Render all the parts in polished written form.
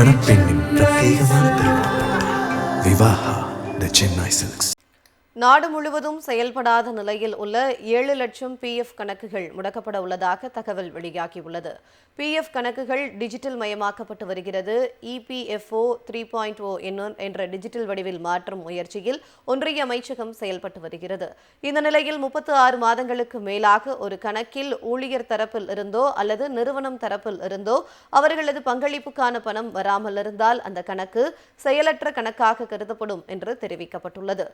மணப்பெண்ணின் பிரத்யேகமான திருமணம் விவாஹா தி சென்னை சில்க்ஸ். நாடு முழுவதும் செயல்படாத நிலையில் உள்ள 7 லட்சம் PF கணக்குகள் முடக்கப்பட உள்ளதாக தகவல் வெளியாகியுள்ளது. PF கணக்குகள் டிஜிட்டல் மயமாக்கப்பட்டு வருகிறது. EPFO 3.0 என்ற டிஜிட்டல் வடிவில் மாற்றும் முயற்சியில் ஒன்றிய அமைச்சகம் செயல்பட்டு வருகிறது. இந்த நிலையில் 36 மாதங்களுக்கு மேலாக ஒரு கணக்கில் ஊழியர் தரப்பில் இருந்தோ அல்லது நிறுவனம் தரப்பில் இருந்தோ அவர்களது பங்களிப்புக்கான பணம் வராமல் இருந்தால் அந்த கணக்கு செயலற்ற கணக்காக கருதப்படும் என்று தெரிவிக்கப்பட்டுள்ளது.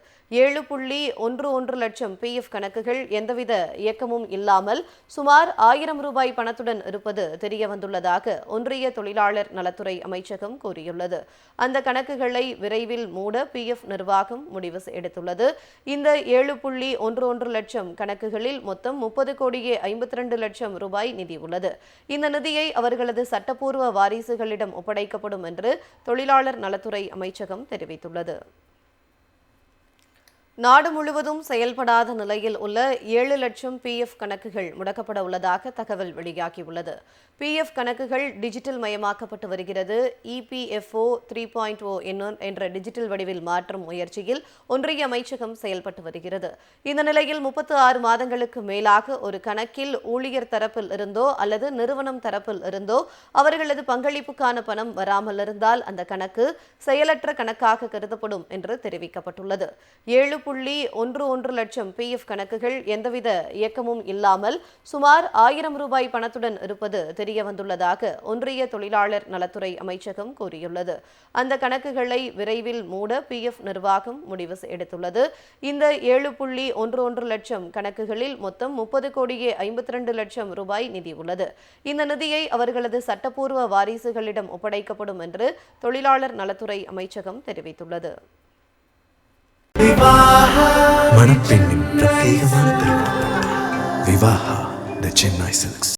7.11 லட்சம் PF கணக்குகள் எந்தவித இயக்கமும் இல்லாமல் சுமார் 1000 ரூபாய் பணத்துடன் இருப்பது தெரியவந்துள்ளதாக ஒன்றிய தொழிலாளர் நலத்துறை அமைச்சகம் கூறியுள்ளது. அந்த கணக்குகளை விரைவில் மூட PF நிர்வாகம் முடிவு எடுத்துள்ளது. இந்த 7.11 லட்சம் கணக்குகளில் மொத்தம் 30,52 லட்சம் ரூபாய் நிதி உள்ளது. இந்த நிதியை அவர்களது சட்டப்பூர்வ வாரிசுகளிடம் ஒப்படைக்கப்படும் என்று தொழிலாளர் நலத்துறை அமைச்சகம் தெரிவித்துள்ளது. நாடு முழுவதும் செயல்படாத நிலையில் உள்ள 7 லட்சம் PF கணக்குகள் முடக்கப்பட உள்ளதாக தகவல் வெளியாகியுள்ளது. PF கணக்குகள் டிஜிட்டல் மயமாக்கப்பட்டு வருகிறது. EPFO 3.0 என்ற டிஜிட்டல் வடிவில் மாற்றும் முயற்சியில் ஒன்றிய அமைச்சகம் செயல்பட்டு வருகிறது. இந்த நிலையில் 36 மாதங்களுக்கு மேலாக ஒரு கணக்கில் ஊழியர் தரப்பில் இருந்தோ அல்லது நிறுவனம் தரப்பில் இருந்தோ அவர்களது பங்களிப்புக்கான பணம் வராமல் இருந்தால் அந்த கணக்கு செயலற்ற கணக்காக கருதப்படும் என்று தெரிவிக்கப்பட்டுள்ளது. 7.11 லட்சம் PF கணக்குகள் எந்தவித இயக்கமும் இல்லாமல் சுமார் 1000 ரூபாய் பணத்துடன் இருப்பது தெரியவந்துள்ளதாக ஒன்றிய தொழிலாளர் நலத்துறை அமைச்சகம் கூறியுள்ளது. அந்த கணக்குகளை விரைவில் மூட PF நிர்வாகம் முடிவு எடுத்துள்ளது. இந்த 7.11 லட்சம் கணக்குகளில் மொத்தம் 30,52 லட்சம் ரூபாய் நிதி உள்ளது. இந்த நிதியை அவர்களது சட்டப்பூர்வ வாரிசுகளிடம் ஒப்படைக்கப்படும் என்று தொழிலாளர் நலத்துறை அமைச்சகம் தெரிவித்துள்ளது. மணப்பெண்ணின் பிரத்யேகமான திருமணம் விவாஹா தி சென்னை சில்க்ஸ்.